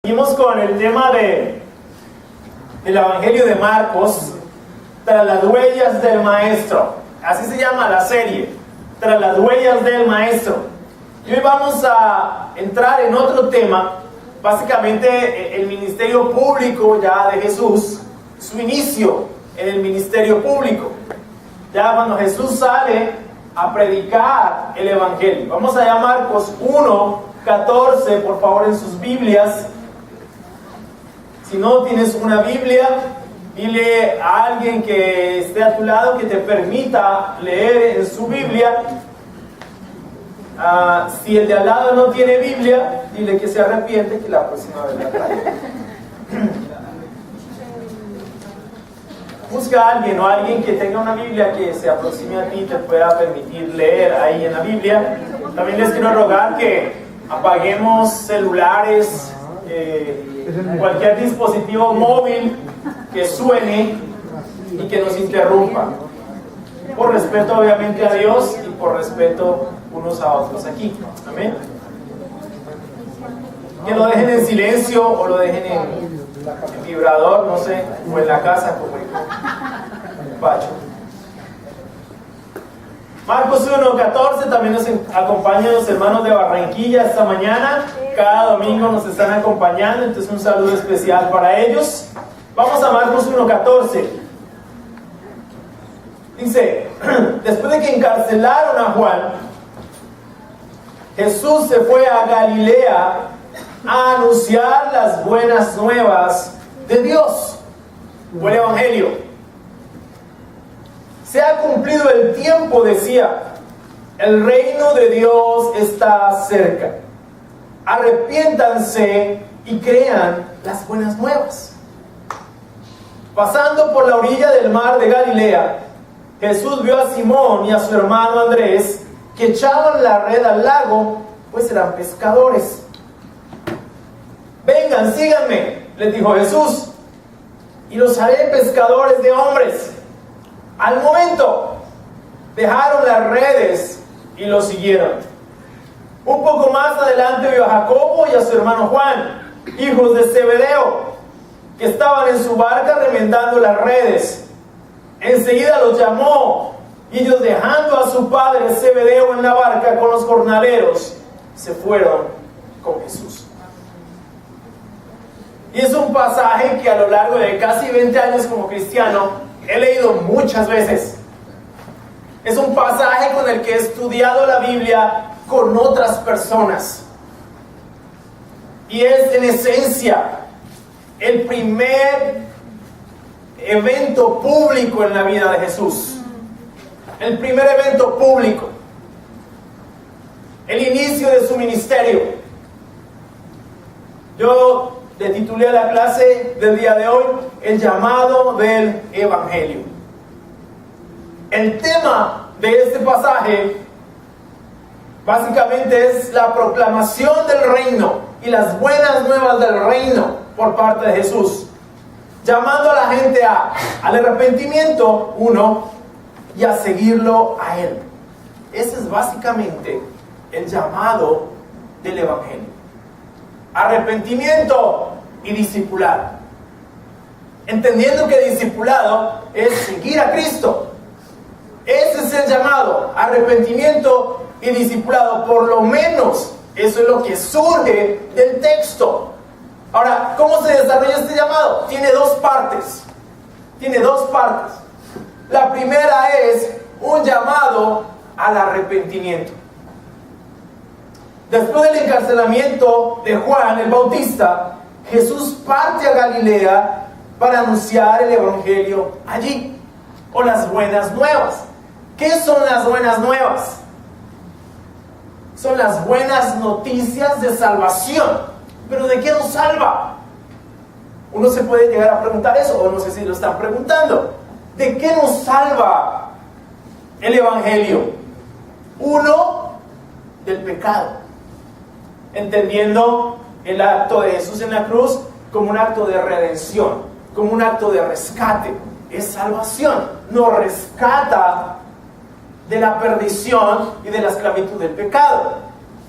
Seguimos con el tema del Evangelio de Marcos, tras las huellas del Maestro. Así se llama la serie, tras las huellas del Maestro. Y hoy vamos a entrar en otro tema, básicamente el ministerio público ya de Jesús, su inicio en el ministerio público. Ya cuando Jesús sale a predicar el Evangelio. Vamos allá a Marcos 1:14, por favor, en sus Biblias. Si no tienes una Biblia, dile a alguien que esté a tu lado que te permita leer en su Biblia. Si el de al lado no tiene Biblia, dile que se arrepiente, que la próxima vez la traiga. Busca a alguien o alguien que tenga una Biblia que se aproxime a ti y te pueda permitir leer ahí en la Biblia. También les quiero rogar que apaguemos celulares, cualquier dispositivo móvil que suene y que nos interrumpa, por respeto obviamente a Dios y por respeto unos a otros aquí. Amén. Que lo dejen en silencio o lo dejen en vibrador, no sé, o en la casa como el Pacho. Marcos 1:14, también nos acompañan los hermanos de Barranquilla esta mañana. Cada domingo nos están acompañando, entonces un saludo especial para ellos. Vamos a Marcos 1:14. Dice, después de que encarcelaron a Juan, Jesús se fue a Galilea a anunciar las buenas nuevas de Dios. Fue el Evangelio. Se ha cumplido el tiempo, decía, el reino de Dios está cerca. Arrepiéntanse y crean las buenas nuevas. Pasando por la orilla del mar de Galilea, Jesús vio a Simón y a su hermano Andrés que echaban la red al lago, pues eran pescadores. Vengan, síganme, les dijo Jesús, y los haré pescadores de hombres. Al momento, dejaron las redes y lo siguieron. Un poco más adelante vio a Jacobo y a su hermano Juan, hijos de Zebedeo, que estaban en su barca remendando las redes. Enseguida los llamó, y ellos, dejando a su padre Zebedeo en la barca con los jornaleros, se fueron con Jesús. Y es un pasaje que a lo largo de casi 20 años como cristiano he leído muchas veces. Es un pasaje con el que he estudiado la Biblia con otras personas. Y es en esencia el primer evento público en la vida de Jesús. El primer evento público. El inicio de su ministerio. Yo le titulé a la clase del día de hoy el llamado del Evangelio. El tema de este pasaje básicamente es la proclamación del reino y las buenas nuevas del reino por parte de Jesús, llamando a la gente al arrepentimiento, y a seguirlo a Él. Ese es básicamente el llamado del Evangelio. Arrepentimiento y discipulado. Entendiendo que discipulado es seguir a Cristo. Ese es el llamado, arrepentimiento y discipulado. Por lo menos eso es lo que surge del texto. Ahora, ¿cómo se desarrolla este llamado? Tiene dos partes. La primera es un llamado al arrepentimiento. Después del encarcelamiento de Juan el Bautista, Jesús parte a Galilea para anunciar el Evangelio allí, o las buenas nuevas. ¿Qué son las buenas nuevas? Son las buenas noticias de salvación. ¿Pero de qué nos salva? Uno se puede llegar a preguntar eso, o no sé si lo están preguntando. ¿De qué nos salva el Evangelio? Del pecado. Entendiendo el acto de Jesús en la cruz como un acto de redención, como un acto de rescate. Es salvación. Nos rescata de la perdición y de la esclavitud del pecado.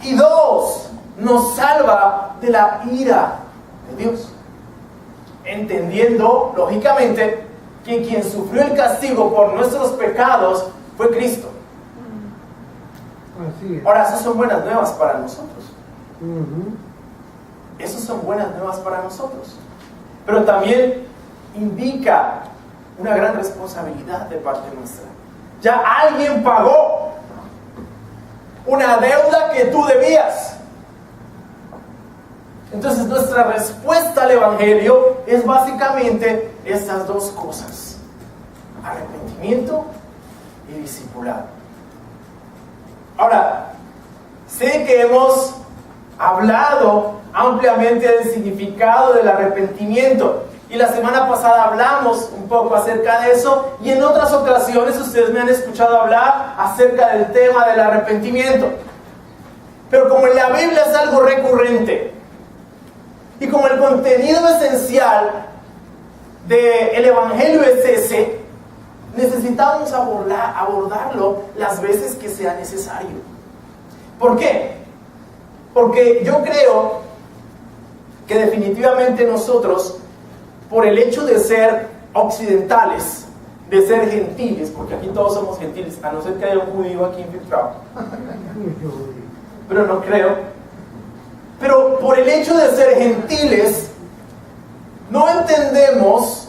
Y nos salva de la ira de Dios. Entendiendo, lógicamente, que quien sufrió el castigo por nuestros pecados fue Cristo. Así es. Ahora, esas son buenas nuevas para nosotros. Ujú. Esas son buenas nuevas para nosotros. Pero también indica una gran responsabilidad de parte nuestra. Ya alguien pagó una deuda que tú debías. Entonces nuestra respuesta al Evangelio es básicamente estas dos cosas: arrepentimiento y discipulado. Ahora, sé que hemos hablado ampliamente del significado del arrepentimiento, y la semana pasada hablamos un poco acerca de eso, y en otras ocasiones ustedes me han escuchado hablar acerca del tema del arrepentimiento. Pero como en la Biblia es algo recurrente, y como el contenido esencial del Evangelio es ese, necesitamos abordarlo las veces que sea necesario. ¿Por qué? Porque yo creo que definitivamente nosotros, por el hecho de ser occidentales, de ser gentiles, porque aquí todos somos gentiles, a no ser que haya un judío aquí infiltrado, pero no creo. Pero por el hecho de ser gentiles, no entendemos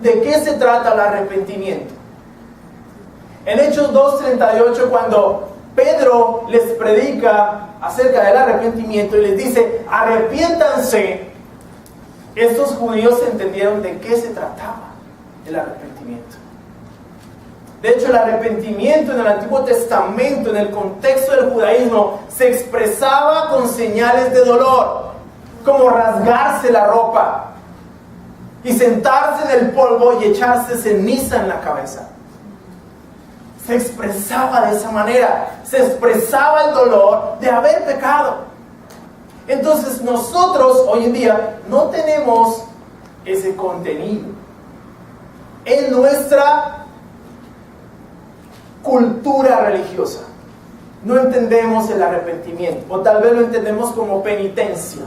de qué se trata el arrepentimiento. En Hechos 2:38, cuando Pedro les predica acerca del arrepentimiento y les dice: arrepiéntanse, estos judíos entendieron de qué se trataba el arrepentimiento. De hecho, el arrepentimiento en el Antiguo Testamento, en el contexto del judaísmo, se expresaba con señales de dolor, como rasgarse la ropa y sentarse en el polvo y echarse ceniza en la cabeza. Se expresaba de esa manera, se expresaba el dolor de haber pecado. Entonces nosotros hoy en día no tenemos ese contenido en nuestra cultura religiosa. No entendemos el arrepentimiento, o tal vez lo entendemos como penitencia.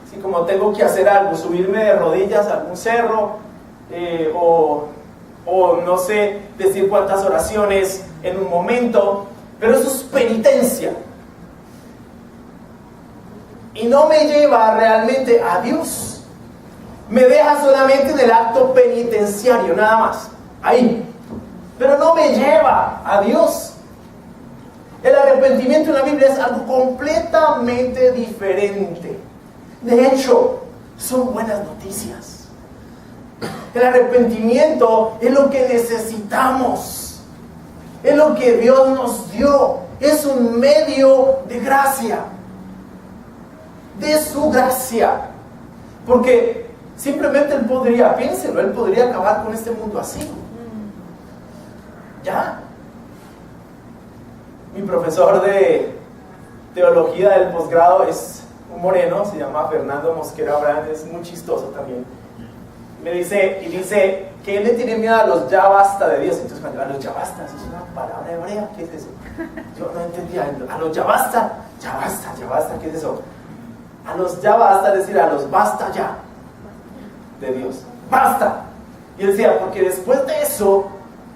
Así como tengo que hacer algo, subirme de rodillas a algún cerro, o no sé decir cuántas oraciones en un momento, pero eso es penitencia. Y no me lleva realmente a Dios. Me deja solamente en el acto penitenciario, nada más. Ahí. Pero no me lleva a Dios. El arrepentimiento en la Biblia es algo completamente diferente. De hecho, son buenas noticias. El arrepentimiento es lo que necesitamos. Es lo que Dios nos dio. Es un medio de gracia. De su gracia. Porque simplemente Él podría, piénselo, Él podría acabar con este mundo así. Ya. Mi profesor de teología del posgrado es un moreno, se llama Fernando Mosquera Brand, es muy chistoso también. Me dice que él le tiene miedo a los ya basta de Dios. Entonces cuando a los ya basta, ¿eso es una palabra hebrea? ¿Qué es eso? Yo no entendía. A los ya basta, ¿qué es eso? A los ya basta, es decir, a los basta ya de Dios. Basta. Y él decía, porque después de eso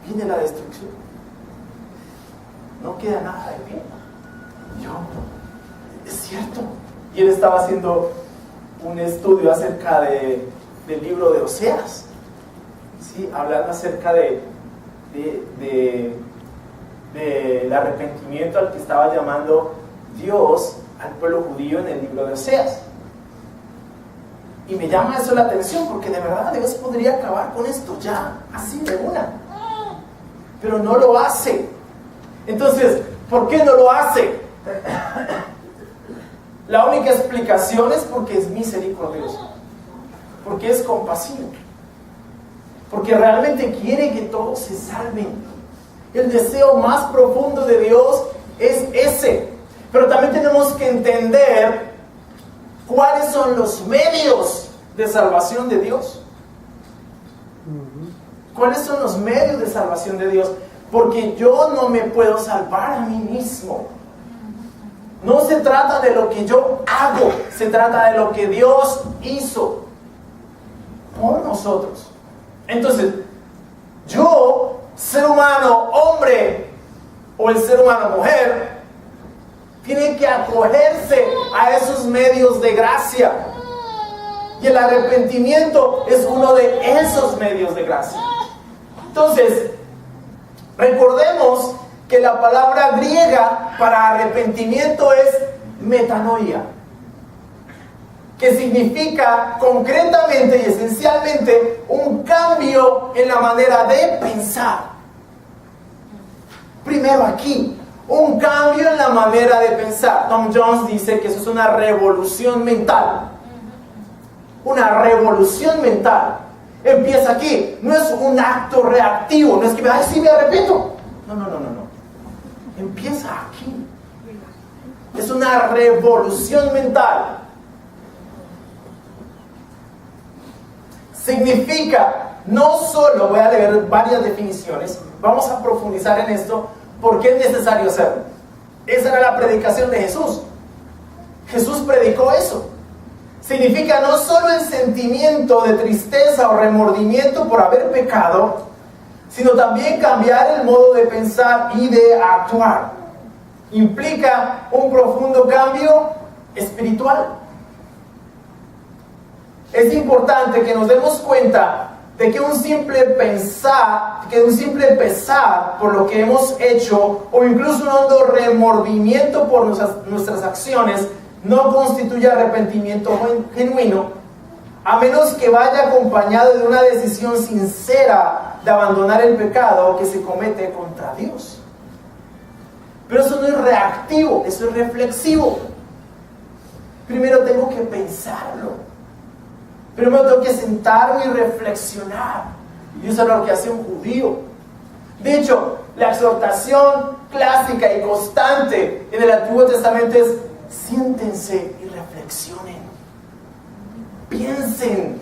viene la destrucción. No queda nada de pie. Yo, es cierto. Y él estaba haciendo un estudio acerca del libro de Oseas, ¿sí? Hablando acerca del arrepentimiento al que estaba llamando Dios al pueblo judío en el libro de Oseas. Y me llama eso la atención, porque de verdad Dios podría acabar con esto ya, así de una. Pero no lo hace. Entonces, ¿por qué no lo hace? La única explicación es porque es misericordioso, porque es compasivo, porque realmente quiere que todos se salven. El deseo más profundo de Dios es ese. Pero también tenemos que entender cuáles son los medios de salvación de Dios. ¿Cuáles son los medios de salvación de Dios? Porque yo no me puedo salvar a mí mismo. No se trata de lo que yo hago, se trata de lo que Dios hizo por nosotros. Entonces, yo, ser humano, hombre, o el ser humano, mujer, tiene que acogerse a esos medios de gracia. Y el arrepentimiento es uno de esos medios de gracia. Entonces, recordemos que la palabra griega para arrepentimiento es metanoia, que significa concretamente y esencialmente un cambio en la manera de pensar. Primero aquí, un cambio en la manera de pensar. Tom Jones dice que eso es una revolución mental. Una revolución mental. Empieza aquí. No es un acto reactivo. No es que, ay, sí, me arrepiento. No. Empieza aquí. Es una revolución mental. Significa, no solo, voy a leer varias definiciones, vamos a profundizar en esto, porque es necesario hacerlo. Esa era la predicación de Jesús. Jesús predicó eso. Significa no solo el sentimiento de tristeza o remordimiento por haber pecado, sino también cambiar el modo de pensar y de actuar. Implica un profundo cambio espiritual. Es importante que nos demos cuenta de que un simple pesar por lo que hemos hecho, o incluso un hondo remordimiento por nuestras acciones, no constituye arrepentimiento genuino, a menos que vaya acompañado de una decisión sincera de abandonar el pecado que se comete contra Dios. Pero eso no es reactivo, eso es reflexivo. Primero tengo que pensarlo. Primero tengo que sentarme y reflexionar. Y eso es lo que hace un judío. De hecho, la exhortación clásica y constante en el Antiguo Testamento es: siéntense y reflexionen. Piensen.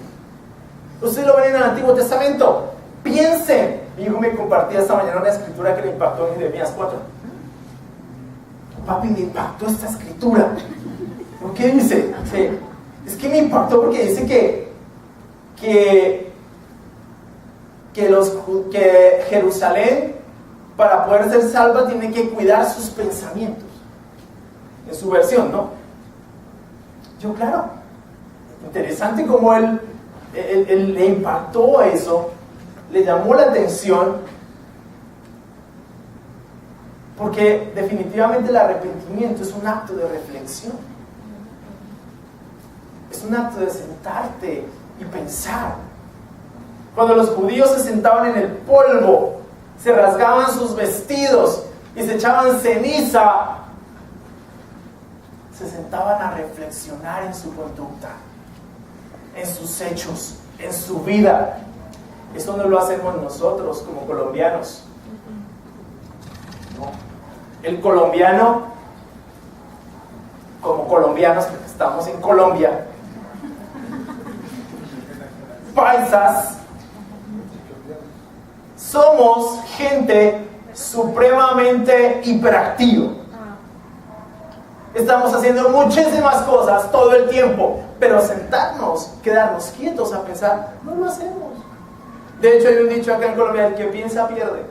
Ustedes lo ven en el Antiguo Testamento. Piensen. Mi hijo me compartía esta mañana una escritura que le impactó en Jeremías 4. Papi, me impactó esta escritura. ¿Por qué dice? Sí. Es que me impactó porque dice que Jerusalén, para poder ser salva, tiene que cuidar sus pensamientos. En su versión, ¿no? Yo, claro, interesante cómo él le impactó a eso, le llamó la atención, porque definitivamente el arrepentimiento es un acto de reflexión. Es un acto de sentarte y pensar. Cuando los judíos se sentaban en el polvo, se rasgaban sus vestidos y se echaban ceniza, se sentaban a reflexionar en su conducta, en sus hechos, en su vida. Eso no lo hacemos nosotros como colombianos. No. El colombiano, como colombianos, porque estamos en Colombia, paisas, somos gente supremamente hiperactiva. Estamos haciendo muchísimas cosas todo el tiempo, pero sentarnos, quedarnos quietos a pensar, no lo hacemos. De hecho, hay un dicho acá en Colombia: el que piensa pierde.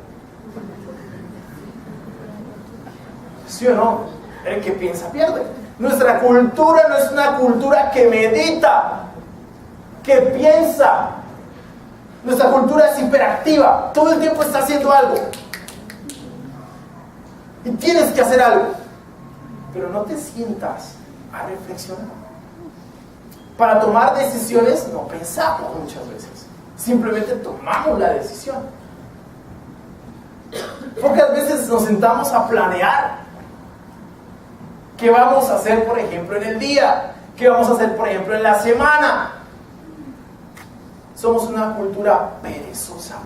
¿Sí o no? El que piensa pierde. Nuestra cultura no es una cultura que medita, que piensa. Nuestra cultura es hiperactiva, todo el tiempo está haciendo algo y tienes que hacer algo, pero no te sientas a reflexionar. Para tomar decisiones no pensamos muchas veces, simplemente tomamos la decisión. Pocas veces nos sentamos a planear qué vamos a hacer, por ejemplo, en el día, qué vamos a hacer, por ejemplo, en la semana. Somos una cultura perezosa,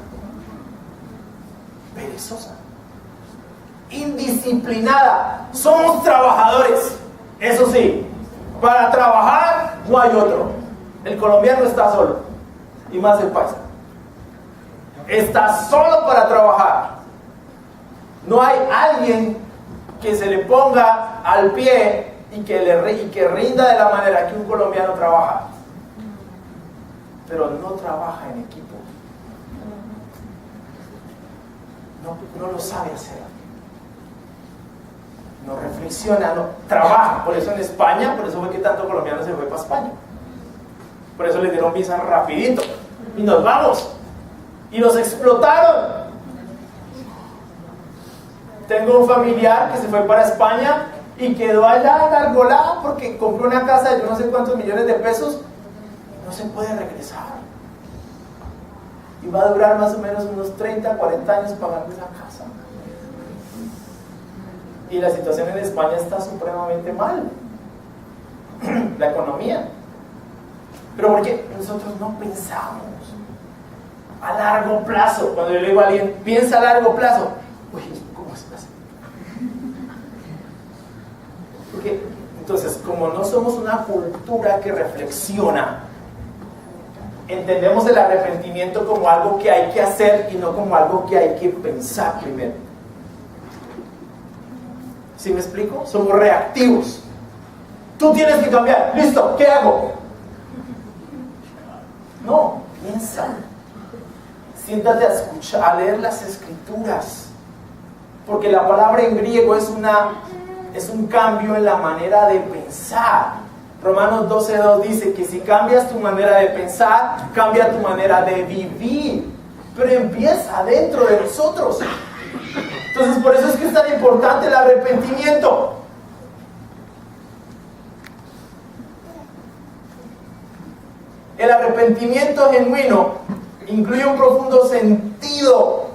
indisciplinada. Somos trabajadores, eso sí, para trabajar no hay otro. El colombiano está solo, y más el paisa. Está solo para trabajar. No hay alguien que se le ponga al pie y que rinda de la manera que un colombiano trabaja, pero no trabaja en equipo, no lo sabe hacer, no reflexiona, no trabaja. Por eso en España, por eso fue que tanto colombiano se fue para España, por eso les dieron visa rapidito y nos vamos, y nos explotaron. Tengo un familiar que se fue para España y quedó allá enarbolado porque compró una casa de yo no sé cuántos millones de pesos, no se puede regresar, y va a durar más o menos unos 30, 40 años pagando esa casa. Y la situación en España está supremamente mal, la economía. Pero porque nosotros no pensamos a largo plazo. Cuando yo le digo a alguien, piensa a largo plazo, uy, ¿cómo es eso? Porque entonces, como no somos una cultura que reflexiona, entendemos el arrepentimiento como algo que hay que hacer y no como algo que hay que pensar primero. ¿Sí me explico? Somos reactivos. Tú tienes que cambiar. Listo, ¿qué hago? No, piensa. Siéntate a escuchar, a leer las escrituras. Porque la palabra en griego es un cambio en la manera de pensar. Romanos 12:2 dice que si cambias tu manera de pensar, cambia tu manera de vivir. Pero empieza dentro de nosotros. Entonces, por eso es que es tan importante el arrepentimiento. El arrepentimiento genuino incluye un profundo sentido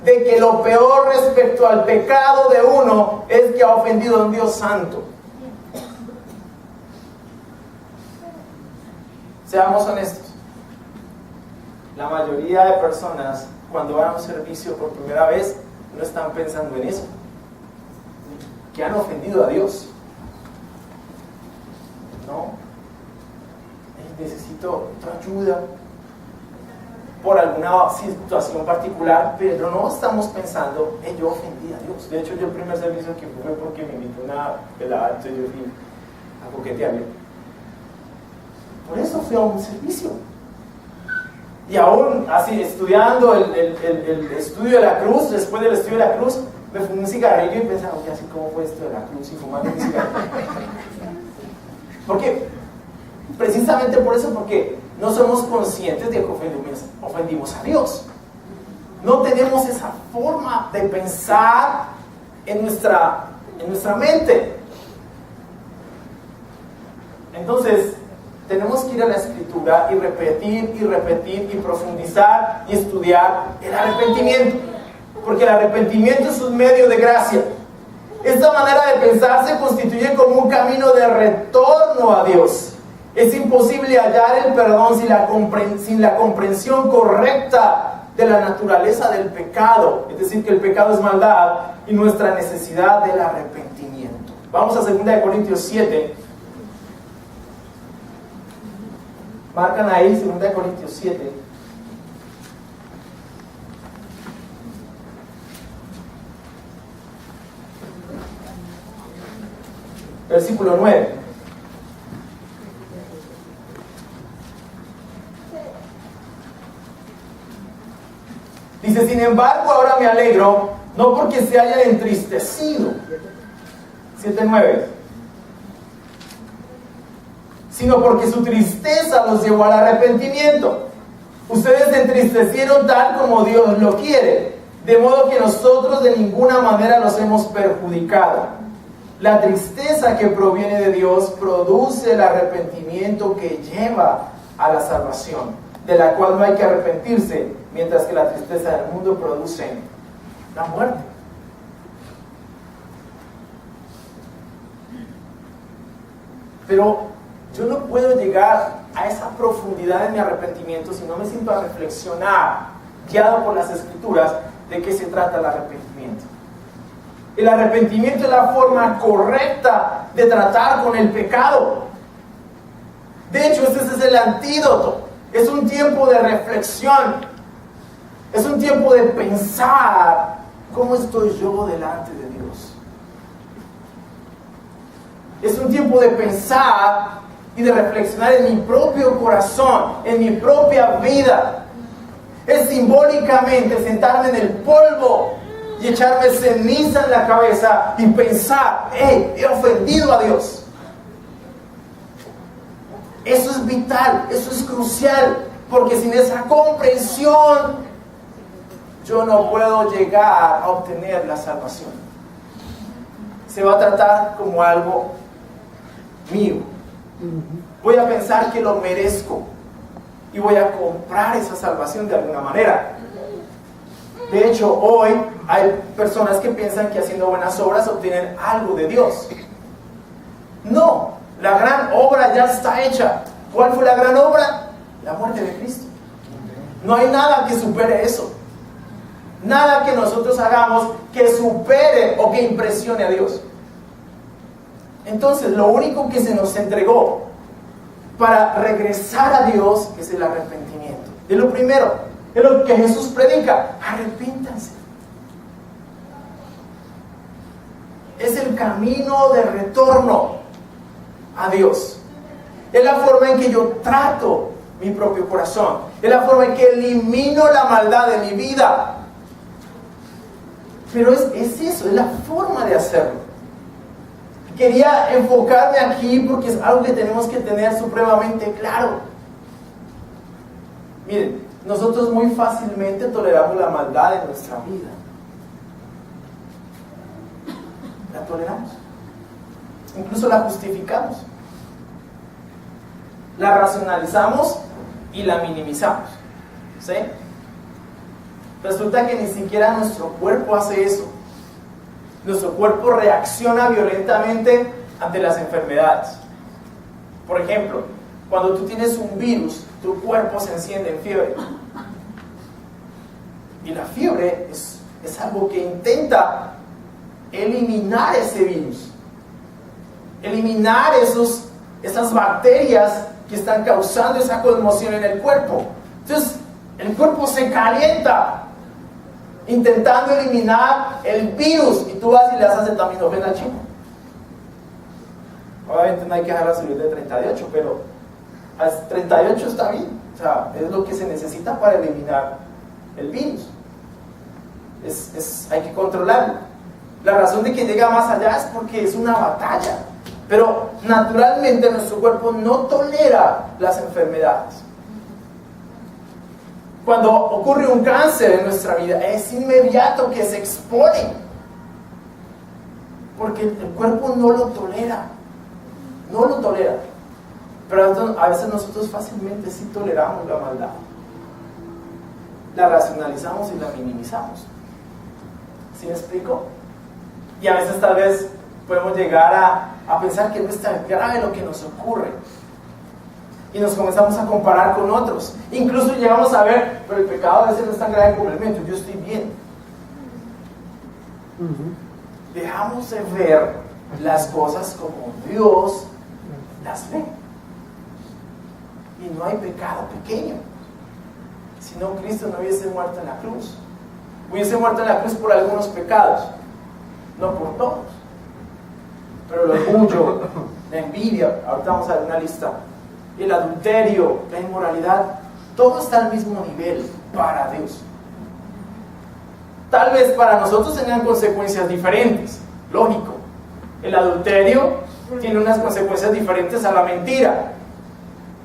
de que lo peor respecto al pecado de uno es que ha ofendido a un Dios santo. Seamos honestos. La mayoría de personas, cuando van a un servicio por primera vez, no están pensando en eso, que han ofendido a Dios. No, necesito tu ayuda por alguna situación particular, pero no estamos pensando, yo ofendí a Dios. De hecho, yo el primer servicio que fue porque me invitó una pelada, entonces yo fui a coquetearle. Por eso fui a un servicio. Y aún así, estudiando el estudio de la cruz, después del estudio de la cruz, me fumé un cigarrillo y pensaba, oye, así como fue esto de la cruz y fumando un cigarrillo. ¿Por qué? Precisamente por eso, porque no somos conscientes de que ofendimos a Dios. No tenemos esa forma de pensar en nuestra mente. Entonces, tenemos que ir a la Escritura y repetir y profundizar y estudiar el arrepentimiento, porque el arrepentimiento es un medio de gracia. Esta manera de pensar se constituye como un camino de retorno a Dios. Es imposible hallar el perdón sin la comprensión correcta de la naturaleza del pecado, es decir, que el pecado es maldad, y nuestra necesidad del arrepentimiento. Vamos a 2 Corintios 7. Marcan ahí 2 Corintios 7. Versículo 9. Dice, sin embargo, ahora me alegro, no porque se hayan entristecido. 7:9. Sino porque su tristeza los llevó al arrepentimiento. Ustedes se entristecieron tal como Dios lo quiere, de modo que nosotros de ninguna manera los hemos perjudicado. La tristeza que proviene de Dios produce el arrepentimiento que lleva a la salvación, de la cual no hay que arrepentirse, mientras que la tristeza del mundo produce la muerte. Pero yo no puedo llegar a esa profundidad en mi arrepentimiento si no me siento a reflexionar, guiado por las Escrituras, de qué se trata el arrepentimiento. El arrepentimiento es la forma correcta de tratar con el pecado. De hecho, ese es el antídoto. Es un tiempo de reflexión. Es un tiempo de pensar, ¿cómo estoy yo delante de Dios? Es un tiempo de pensar y de reflexionar en mi propio corazón, en mi propia vida. Es simbólicamente sentarme en el polvo y echarme ceniza en la cabeza y pensar, he ofendido a Dios. Eso es vital, eso es crucial, porque sin esa comprensión yo no puedo llegar a obtener la salvación. Se va a tratar como algo mío. Voy a pensar que lo merezco y voy a comprar esa salvación de alguna manera. De hecho, hoy hay personas que piensan que haciendo buenas obras obtienen algo de Dios. No, la gran obra ya está hecha. ¿Cuál fue la gran obra? La muerte de Cristo. No hay nada que supere eso. Nada que nosotros hagamos que supere o que impresione a Dios. Entonces, lo único que se nos entregó para regresar a Dios es el arrepentimiento. Es lo primero, es lo que Jesús predica. Arrepíntanse. Es el camino de retorno a Dios. Es la forma en que yo trato mi propio corazón. Es la forma en que elimino la maldad de mi vida. Pero es eso, es la forma de hacerlo. Quería enfocarme aquí porque es algo que tenemos que tener supremamente claro. Miren, nosotros muy fácilmente toleramos la maldad en nuestra vida. La toleramos. Incluso la justificamos. La racionalizamos y la minimizamos. ¿Sí? Resulta que ni siquiera nuestro cuerpo hace eso. Nuestro cuerpo reacciona violentamente ante las enfermedades. Por ejemplo, cuando tú tienes un virus, tu cuerpo se enciende en fiebre. Y la fiebre es algo que intenta eliminar ese virus. Eliminar esas bacterias que están causando esa conmoción en el cuerpo. Entonces, el cuerpo se calienta intentando eliminar el virus, y tú vas y le das acetaminofén al chico. Obviamente no hay que dejarla subir de 38, pero a 38 está bien. O sea, es lo que se necesita para eliminar el virus. Hay que controlarlo. La razón de que llega más allá es porque es una batalla. Pero naturalmente nuestro cuerpo no tolera las enfermedades. Cuando ocurre un cáncer en nuestra vida, es inmediato que se expone. Porque el cuerpo no lo tolera. No lo tolera. Pero a veces nosotros fácilmente sí toleramos la maldad. La racionalizamos y la minimizamos. ¿Sí me explico? Y a veces tal vez podemos llegar a pensar que no es tan grave lo que nos ocurre. Y nos comenzamos a comparar con otros. Incluso llegamos a ver, pero el pecado a veces no es tan grave como el mío, yo estoy bien. Dejamos de ver las cosas como Dios las ve. Y no hay pecado pequeño. Si no, Cristo no hubiese muerto en la cruz. Hubiese muerto en la cruz por algunos pecados, no por todos. Pero el orgullo, la envidia, ahorita vamos a ver una lista, el adulterio, la inmoralidad, todo está al mismo nivel para Dios. Tal vez para nosotros tengan consecuencias diferentes, lógico. El adulterio tiene unas consecuencias diferentes a la mentira,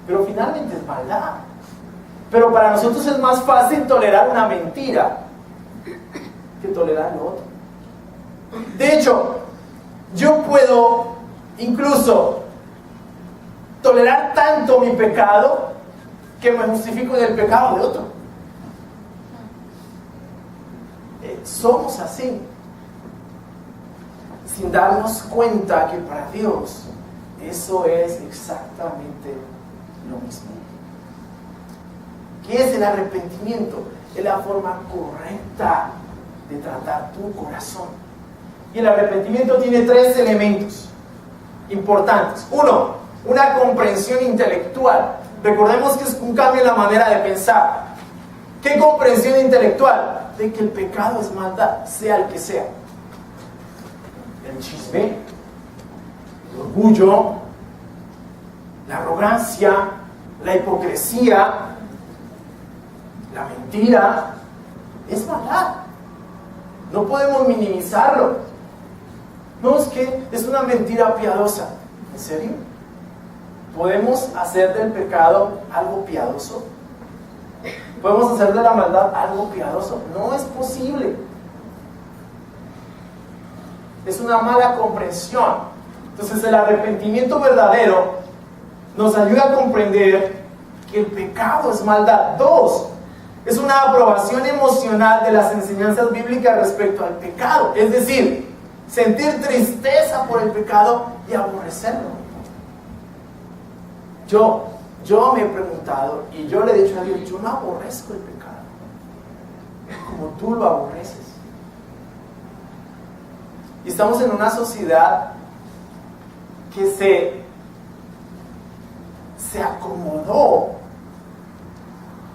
pero finalmente es maldad. Pero para nosotros es más fácil tolerar una mentira que tolerar lo otro. De hecho, yo puedo incluso tolerar tanto mi pecado que me justifico del pecado de otro. Somos así, sin darnos cuenta que para Dios eso es exactamente lo mismo. ¿Qué es el arrepentimiento? Es la forma correcta de tratar tu corazón. Y el arrepentimiento tiene 3 elementos importantes. 1, una comprensión intelectual. Recordemos que es un cambio en la manera de pensar. ¿Qué comprensión intelectual? De que el pecado es maldad, sea el que sea. El chisme, el orgullo, la arrogancia, la hipocresía, la mentira, es maldad. No podemos minimizarlo. No, es que es una mentira piadosa. ¿En serio? ¿Podemos hacer del pecado algo piadoso? ¿Podemos hacer de la maldad algo piadoso? No es posible. Es una mala comprensión. Entonces el arrepentimiento verdadero nos ayuda a comprender que el pecado es maldad. 2, es una aprobación emocional de las enseñanzas bíblicas respecto al pecado. Es decir, sentir tristeza por el pecado y aborrecerlo. Yo me he preguntado y yo le he dicho a Dios, yo no aborrezco el pecado como tú lo aborreces. Y estamos en una sociedad que se acomodó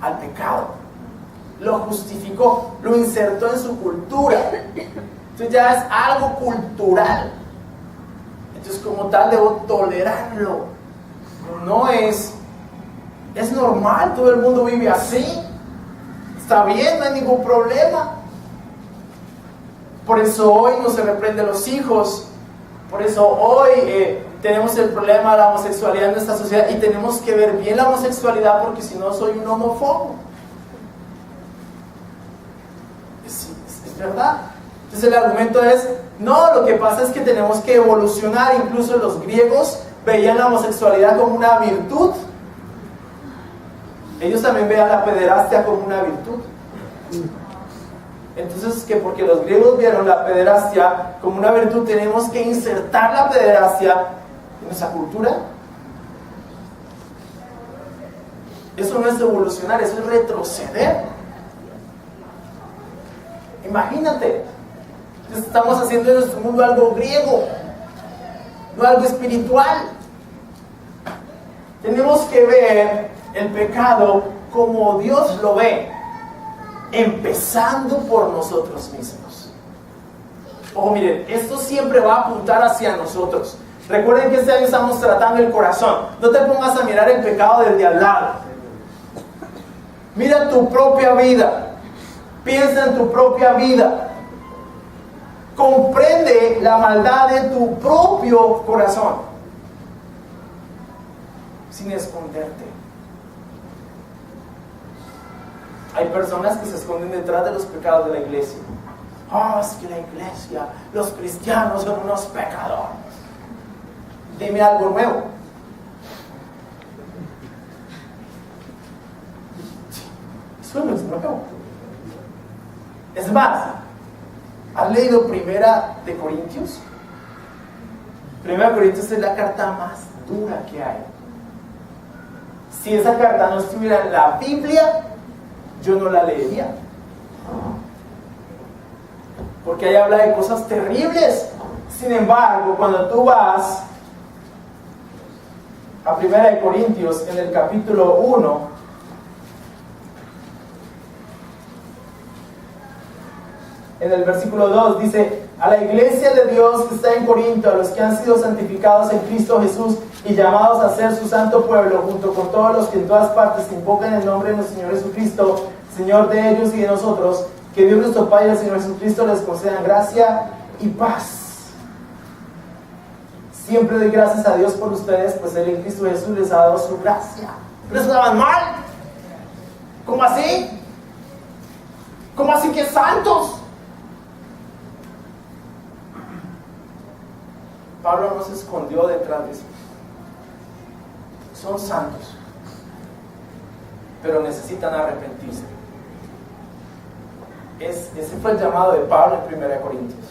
al pecado, lo justificó, lo insertó en su cultura. Entonces ya es algo cultural. Entonces como tal debo tolerarlo. No es normal, todo el mundo vive así. Está bien, no hay ningún problema. Por eso hoy no se reprende a los hijos. Por eso hoy tenemos el problema de la homosexualidad en nuestra sociedad y tenemos que ver bien la homosexualidad porque si no soy un homófobo. Es verdad. Entonces el argumento es, no, lo que pasa es que tenemos que evolucionar. Incluso los griegos veían la homosexualidad como una virtud. Ellos también veían la pederastia como una virtud. Entonces, que porque los griegos vieron la pederastia como una virtud, tenemos que insertar la pederastia en nuestra cultura. Eso no es evolucionar, eso es retroceder. Imagínate, estamos haciendo en nuestro mundo algo griego, no algo espiritual. Tenemos que ver el pecado como Dios lo ve, empezando por nosotros mismos. Ojo, miren, esto siempre va a apuntar hacia nosotros. Recuerden que este año estamos tratando el corazón. No te pongas a mirar el pecado del de al lado. Mira tu propia vida. Piensa en tu propia vida. Comprende la maldad de tu propio corazón, sin esconderte. Hay personas que se esconden detrás de los pecados de la iglesia. Es que la iglesia, los cristianos son unos pecadores. Dime algo nuevo. Eso no es nuevo. Es más, ¿has leído Primera de Corintios? Primera de Corintios es la carta más dura que hay. Si esa carta no estuviera en la Biblia, yo no la leería. Porque ahí habla de cosas terribles. Sin embargo, cuando tú vas a Primera de Corintios, en el capítulo 1, en el versículo 2 dice: a la iglesia de Dios que está en Corinto, a los que han sido santificados en Cristo Jesús y llamados a ser su santo pueblo, junto con todos los que en todas partes invocan el nombre de nuestro Señor Jesucristo, Señor de ellos y de nosotros, que Dios nuestro Padre y el Señor Jesucristo les concedan gracia y paz. Siempre doy gracias a Dios por ustedes, pues Él en Cristo Jesús les ha dado su gracia. ¿Pero eso estaban mal? ¿Cómo así? ¿Cómo así que santos? Pablo no se escondió detrás de eso. Son santos, pero necesitan arrepentirse. Ese fue el llamado de Pablo en 1 Corintios.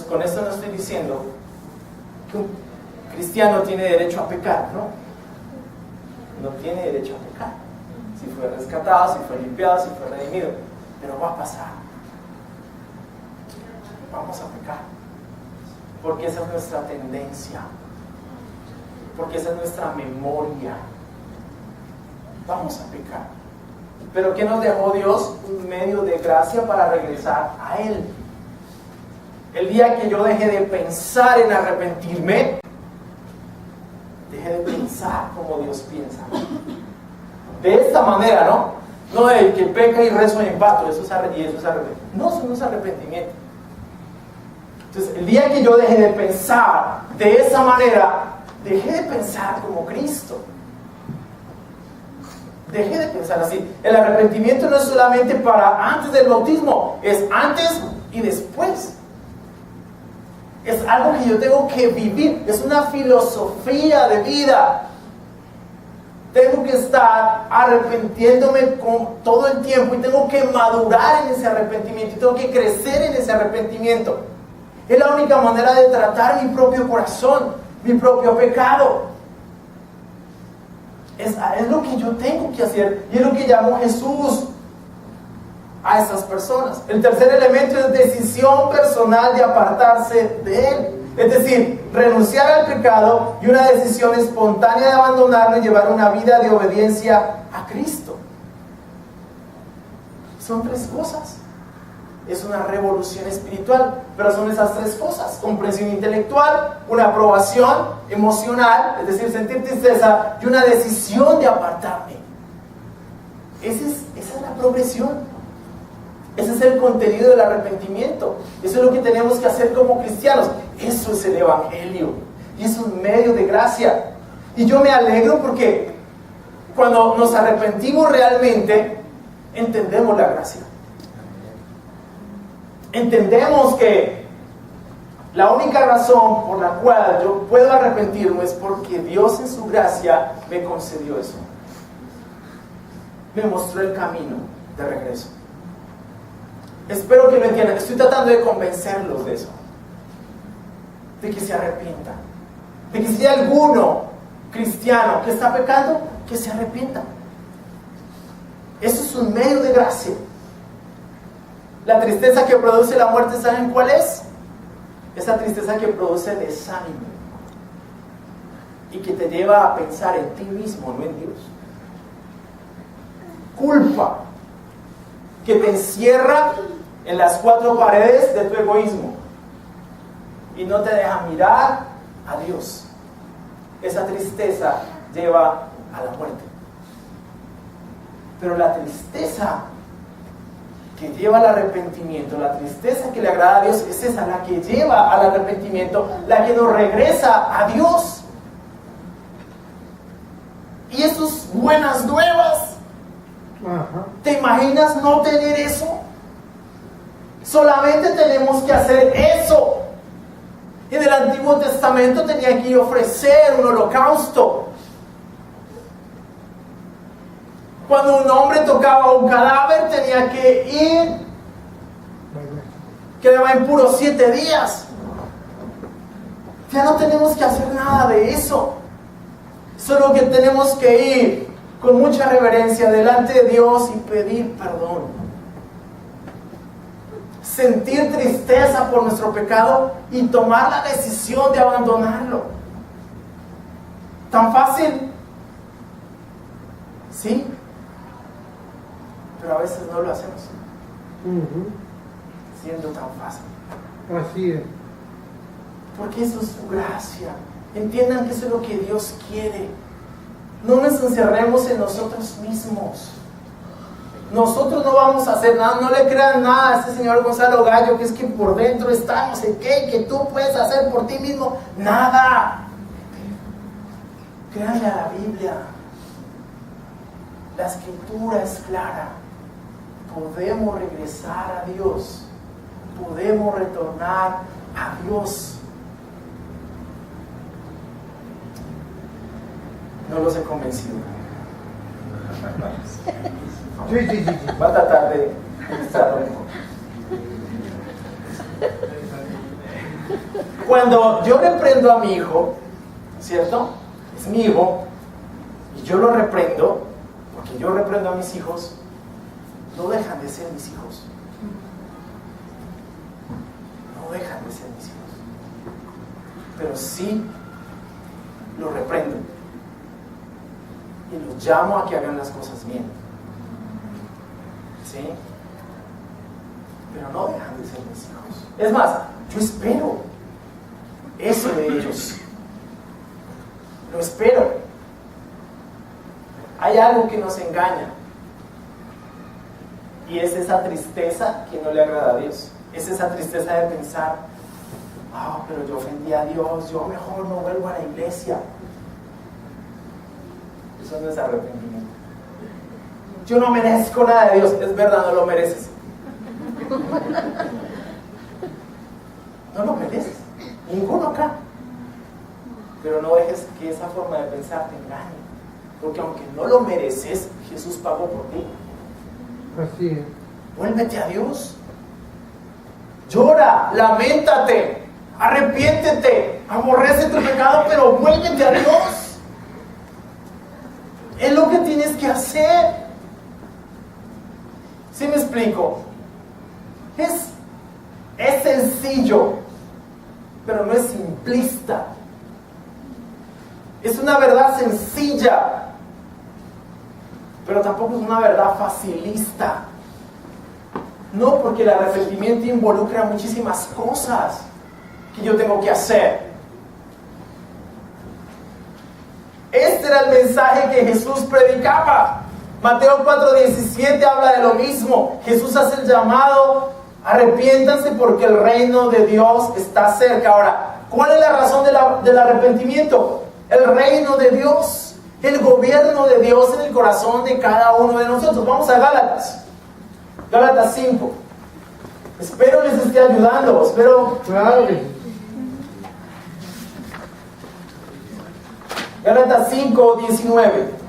Con esto no estoy diciendo que un cristiano tiene derecho a pecar, no tiene derecho a pecar. Si fue rescatado, si fue limpiado, si fue redimido, pero va a pasar. Vamos a pecar, porque esa es nuestra tendencia, porque esa es nuestra memoria. Vamos a pecar. Pero ¿qué nos dejó Dios? Un medio de gracia para regresar a Él. el día que yo deje de pensar en arrepentirme, deje de pensar como Dios piensa. De esta manera, ¿no? No de que peca y rezo en empato, eso es arrepentimiento. No, eso no es arrepentimiento. Entonces, el día que yo deje de pensar de esa manera, dejé de pensar como Cristo. Dejé de pensar así. El arrepentimiento no es solamente para antes del bautismo, es antes y después. Es algo que yo tengo que vivir, es una filosofía de vida. Tengo que estar arrepintiéndome todo el tiempo y tengo que madurar en ese arrepentimiento y tengo que crecer en ese arrepentimiento. Es la única manera de tratar mi propio corazón, mi propio pecado. Es lo que yo tengo que hacer y es lo que llamó Jesús a esas personas. El tercer elemento es decisión personal de apartarse de él. Es decir, renunciar al pecado y una decisión espontánea de abandonarlo y llevar una vida de obediencia a Cristo. Son tres cosas. Es una revolución espiritual, pero son esas tres cosas: comprensión intelectual, una aprobación emocional, es decir, sentir tristeza, y una decisión de apartarme. Esa es la progresión. Ese es el contenido del arrepentimiento. Eso es lo que tenemos que hacer como cristianos. Eso es el Evangelio. Y es un medio de gracia. Y yo me alegro porque cuando nos arrepentimos realmente, entendemos la gracia. Entendemos que la única razón por la cual yo puedo arrepentirme es porque Dios en su gracia me concedió eso. Me mostró el camino de regreso. Espero que lo entiendan. Estoy tratando de convencerlos de eso. De que se arrepientan. De que si hay alguno cristiano que está pecando, que se arrepienta. Eso es un medio de gracia. La tristeza que produce la muerte, ¿saben cuál es? Esa tristeza que produce desánimo y que te lleva a pensar en ti mismo, no en Dios. Culpa que te encierra en las cuatro paredes de tu egoísmo y no te deja mirar a Dios. Esa tristeza lleva a la muerte. Pero la tristeza que lleva al arrepentimiento, la tristeza que le agrada a Dios, es esa, la que lleva al arrepentimiento, la que nos regresa a Dios. Y eso es buenas nuevas. ¿Te imaginas no tener eso? Solamente tenemos que hacer eso. En el Antiguo Testamento tenía que ofrecer un holocausto. Cuando un hombre tocaba un cadáver tenía que ir, quedaba impuro 7 días. Ya no tenemos que hacer nada de eso. Solo que tenemos que ir con mucha reverencia delante de Dios y pedir perdón. Sentir tristeza por nuestro pecado y tomar la decisión de abandonarlo. ¿Tan fácil? Sí. Pero a veces no lo hacemos. Siendo tan fácil. Así es. Porque eso es su gracia. Entiendan que eso es lo que Dios quiere. No nos encerremos en nosotros mismos. Nosotros no vamos a hacer nada. No le crean nada a este señor Gonzalo Gallo, que es que por dentro está no sé qué, que tú puedes hacer por ti mismo. Nada. Créanle a la Biblia. La escritura es clara. Podemos regresar a Dios. Podemos retornar a Dios. No los he convencido. Sí. Va a tratar de explicarlo mejor. Cuando yo reprendo a mi hijo, ¿cierto? Es mi hijo, y yo lo reprendo, porque yo reprendo a mis hijos, no dejan de ser mis hijos. No dejan de ser mis hijos. Pero sí lo reprendo. Y los llamo a que hagan las cosas bien. ¿Sí? Pero no dejan de ser mis hijos. Es más, Yo espero eso de ellos. Lo espero. Hay algo que nos engaña. Y es esa tristeza que no le agrada a Dios. Es esa tristeza de pensar, pero yo ofendí a Dios, yo mejor no vuelvo a la iglesia. Eso no es arrepentimiento. Yo no merezco nada de Dios. Es verdad, no lo mereces. No lo mereces. Ninguno acá. Pero no dejes que esa forma de pensar te engañe. Porque aunque no lo mereces, Jesús pagó por ti. Así es. Vuélvete a Dios. Llora, lamentate, arrepiéntete, aborrece tu pecado, pero vuélvete a Dios. Es lo que tienes que hacer. ¿Sí me explico? Es sencillo, pero no es simplista. Es una verdad sencilla, pero tampoco es una verdad facilista. No, porque el arrepentimiento involucra muchísimas cosas que yo tengo que hacer. Este era el mensaje que Jesús predicaba. Mateo 4:17 habla de lo mismo. Jesús hace el llamado: arrepiéntanse porque el reino de Dios está cerca. Ahora, ¿cuál es la razón del arrepentimiento? El reino de Dios, el gobierno de Dios en el corazón de cada uno de nosotros. Vamos a Gálatas 5. Espero les esté ayudando. Claro que sí. Gálatas 5:19.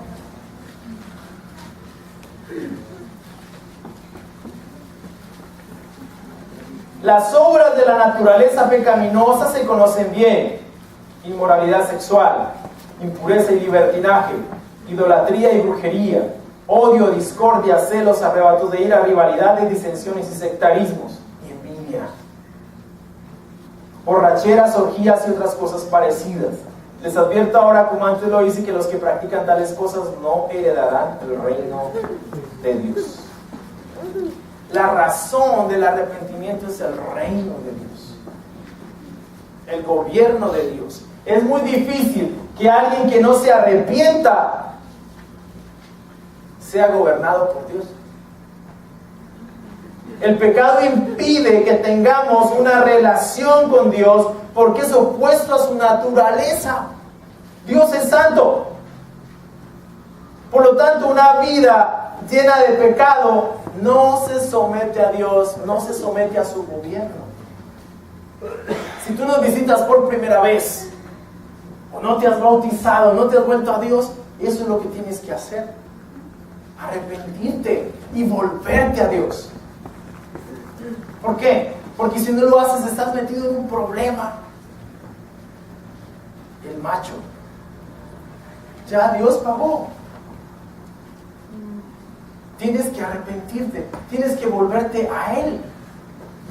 Las obras de la naturaleza pecaminosa se conocen bien: inmoralidad sexual, impureza y libertinaje, idolatría y brujería, odio, discordia, celos, arrebatos de ira, rivalidades, disensiones y sectarismos, y envidia, borracheras, orgías y otras cosas parecidas. Les advierto ahora, como antes lo hice, que los que practican tales cosas no heredarán el reino de Dios. La razón del arrepentimiento es el reino de Dios, el gobierno de Dios. Es muy difícil que alguien que no se arrepienta sea gobernado por Dios. El pecado impide que tengamos una relación con Dios porque es opuesto a su naturaleza. Dios es santo. Por lo tanto, una vida llena de pecado no se somete a Dios, no se somete a su gobierno. Si tú nos visitas por primera vez, o no te has bautizado, no te has vuelto a Dios, eso es lo que tienes que hacer: arrepentirte y volverte a Dios. ¿Por qué? Porque si no lo haces, estás metido en un problema. El macho, ya Dios pagó. Tienes que arrepentirte, tienes que volverte a Él.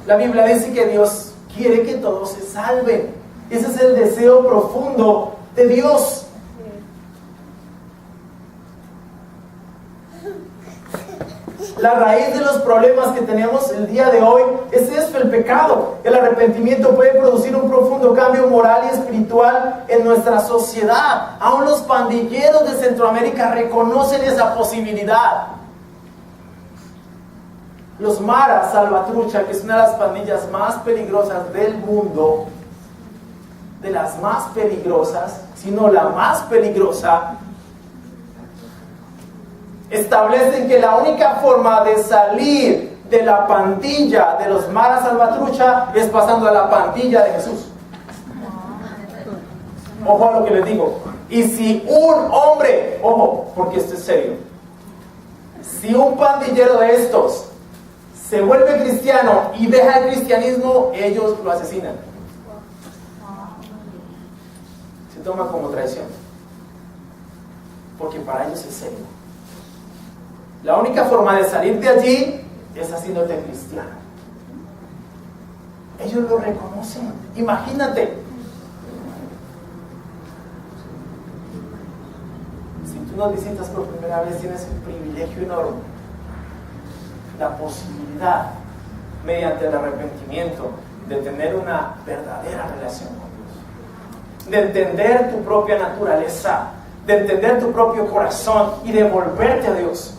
La Biblia dice que Dios quiere que todos se salven. Ese es el deseo profundo de Dios. La raíz de los problemas que tenemos el día de hoy es esto, el pecado. El arrepentimiento puede producir un profundo cambio moral y espiritual en nuestra sociedad. Aún los pandilleros de Centroamérica reconocen esa posibilidad. Los Maras Salvatrucha, que es una de las pandillas más peligrosas del mundo, de las más peligrosas, si no la más peligrosa, establecen que la única forma de salir de la pandilla de los Maras Salvatrucha es pasando a la pandilla de Jesús. Ojo a lo que les digo. Y si un hombre, ojo, porque esto es serio, si un pandillero de estos se vuelve cristiano y deja el cristianismo, ellos lo asesinan. Se toma como traición, porque para ellos es serio. La única forma de salir de allí es haciéndote cristiano. Ellos lo reconocen. Imagínate. Si tú nos visitas por primera vez, tienes el privilegio enorme, la posibilidad, mediante el arrepentimiento, de tener una verdadera relación con Dios, de entender tu propia naturaleza, de entender tu propio corazón y de volverte a Dios.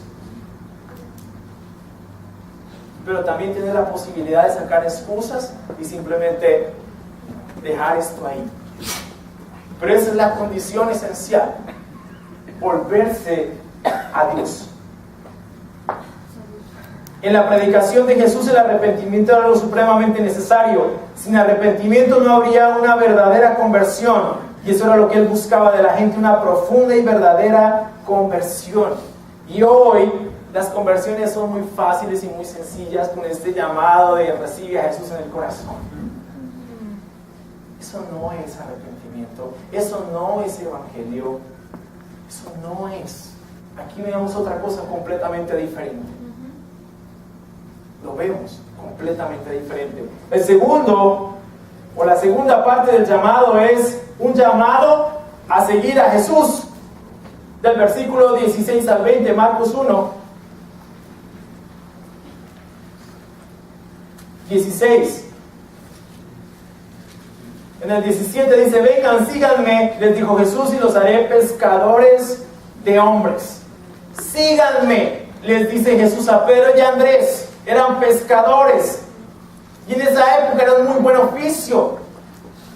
Pero también tienes la posibilidad de sacar excusas y simplemente dejar esto ahí. Pero esa es la condición esencial: volverse a Dios. En la predicación de Jesús el arrepentimiento era algo supremamente necesario. Sin arrepentimiento no habría una verdadera conversión, y eso era lo que él buscaba de la gente, una profunda y verdadera conversión. Y hoy las conversiones son muy fáciles y muy sencillas con este llamado de recibir a Jesús en el corazón. Eso no es arrepentimiento, eso no es evangelio, eso no es. Aquí vemos otra cosa completamente diferente. Lo vemos completamente diferente. El segundo, o la segunda parte del llamado, es un llamado a seguir a Jesús. Del versículo 16 al 20, Marcos 1. 16. En el 17 dice: vengan, síganme, les dijo Jesús, y los haré pescadores de hombres. Síganme, les dice Jesús a Pedro y a Andrés. Eran pescadores, y en esa época era un muy buen oficio,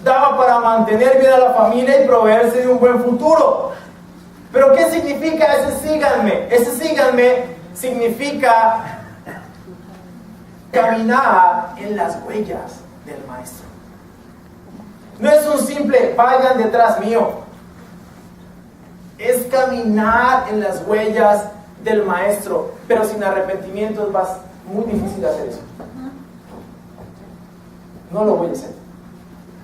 daba para mantener bien a la familia y proveerse de un buen futuro. Pero ¿qué significa ese síganme? Ese síganme significa caminar en las huellas del Maestro. No es un simple vayan detrás mío, es caminar en las huellas del Maestro. Pero sin arrepentimiento es muy difícil hacer eso. No lo voy a hacer.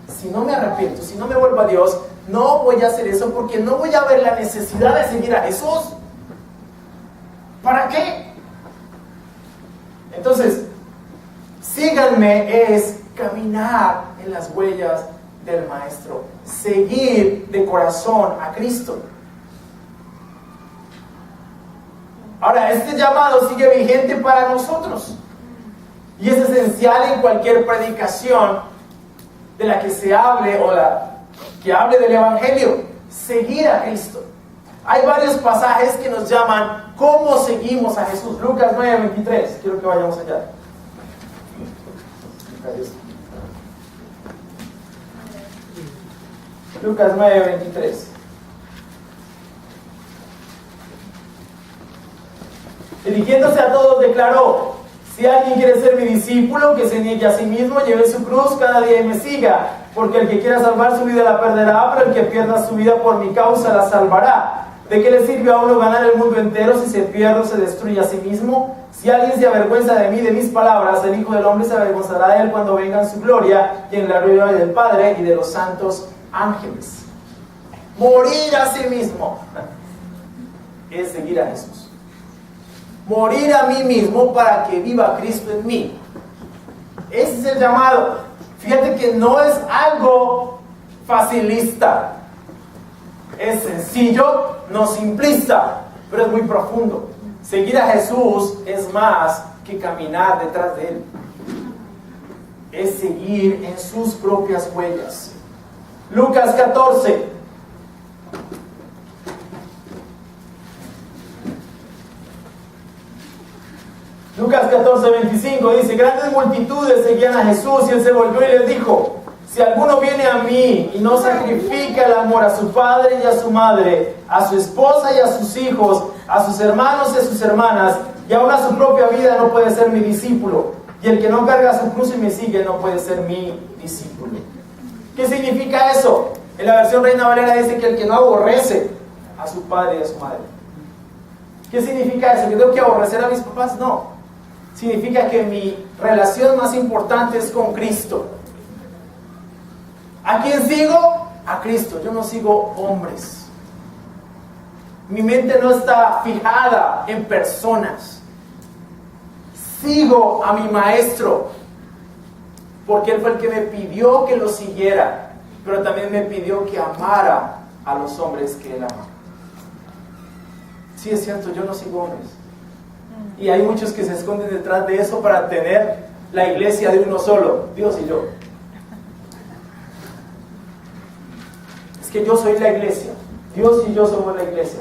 Si no me arrepiento, si no me vuelvo a Dios, no voy a hacer eso, porque no voy a ver la necesidad de seguir a Jesús. ¿Para qué? Entonces, síganme es caminar en las huellas del Maestro, seguir de corazón a Cristo. Ahora, este llamado sigue vigente para nosotros y es esencial en cualquier predicación de la que se hable o que hable del Evangelio: seguir a Cristo. Hay varios pasajes que nos llaman cómo seguimos a Jesús. Lucas 9:23, quiero que vayamos allá. Lucas 9:23. Dirigiéndose a todos declaró: si alguien quiere ser mi discípulo, que se niegue a sí mismo, lleve su cruz cada día y me siga. Porque el que quiera salvar su vida la perderá, pero el que pierda su vida por mi causa la salvará. ¿De qué le sirve a uno ganar el mundo entero si se pierde o se destruye a sí mismo? Si alguien se avergüenza de mí, de mis palabras, el Hijo del Hombre se avergonzará de él cuando venga en su gloria y en la gloria del Padre y de los santos ángeles. Morir a sí mismo es seguir a Jesús. Morir a mí mismo para que viva Cristo en mí. Ese es el llamado. Fíjate que no es algo facilista. Es sencillo, no simplista, pero es muy profundo. Seguir a Jesús es más que caminar detrás de Él. Es seguir en sus propias huellas. Lucas 14. Lucas 14:25 dice: grandes multitudes seguían a Jesús y Él se volvió y les dijo: si alguno viene a mí y no sacrifica el amor a su padre y a su madre, a su esposa y a sus hijos, a sus hermanos y a sus hermanas, y aún a su propia vida, no puede ser mi discípulo. Y el que no carga su cruz y me sigue no puede ser mi discípulo. ¿Qué significa eso? En la versión Reina Valera dice que el que no aborrece a su padre y a su madre. ¿Qué significa eso? ¿Que tengo que aborrecer a mis papás? No. Significa que mi relación más importante es con Cristo. ¿A quién sigo? A Cristo. Yo no sigo hombres. Mi mente no está fijada en personas. Sigo a mi Maestro, porque Él fue el que me pidió que lo siguiera, pero también me pidió que amara a los hombres que Él ama. Sí, es cierto, yo no sigo hombres. Y hay muchos que se esconden detrás de eso para tener la iglesia de uno solo, Dios y yo. Es que yo soy la iglesia. Dios y yo somos la iglesia.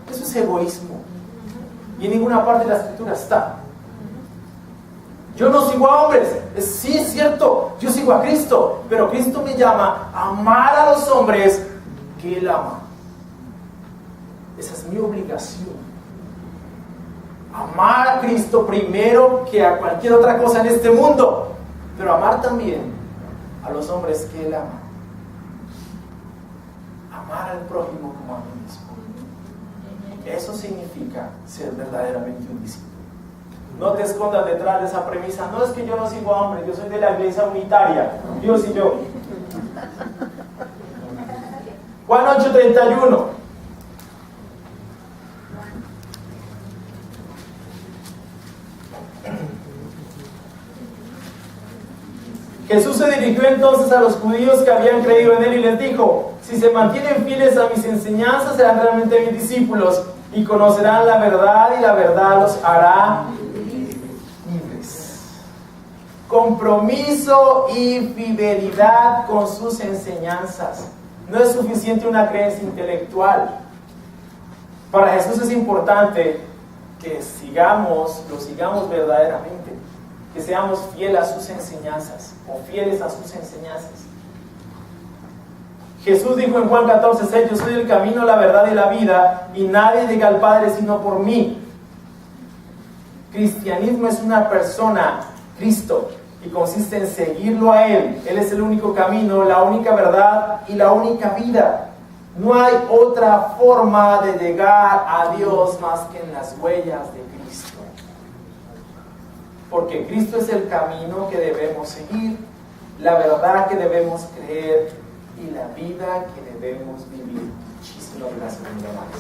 Eso es egoísmo. Y en ninguna parte de la escritura está. Yo no sigo a hombres. Sí, es cierto. Yo sigo a Cristo. Pero Cristo me llama a amar a los hombres que Él ama. Esa es mi obligación. Amar a Cristo primero que a cualquier otra cosa en este mundo. Pero amar también a los hombres que Él ama. Amar al prójimo como a mí mismo. Eso significa ser verdaderamente un discípulo. No te escondas detrás de esa premisa. No, es que yo no sigo a hombres, yo soy de la iglesia unitaria, Dios y yo. Juan 8:31. Jesús se dirigió entonces a los judíos que habían creído en Él y les dijo: si se mantienen fieles a mis enseñanzas, serán realmente mis discípulos y conocerán la verdad, y la verdad los hará libres. Compromiso y fidelidad con sus enseñanzas. No es suficiente una creencia intelectual. Para Jesús es importante que lo sigamos verdaderamente, que seamos fieles a sus enseñanzas o fieles a sus enseñanzas. Jesús dijo en Juan 14:6: yo soy el camino, la verdad y la vida, y nadie llega al Padre sino por mí. Cristianismo es una persona, Cristo, y consiste en seguirlo a Él. Él es el único camino, la única verdad y la única vida. No hay otra forma de llegar a Dios más que en las huellas de Cristo. Porque Cristo es el camino que debemos seguir, la verdad que debemos creer y la vida que debemos vivir. Muchísimas gracias, mis hermanos.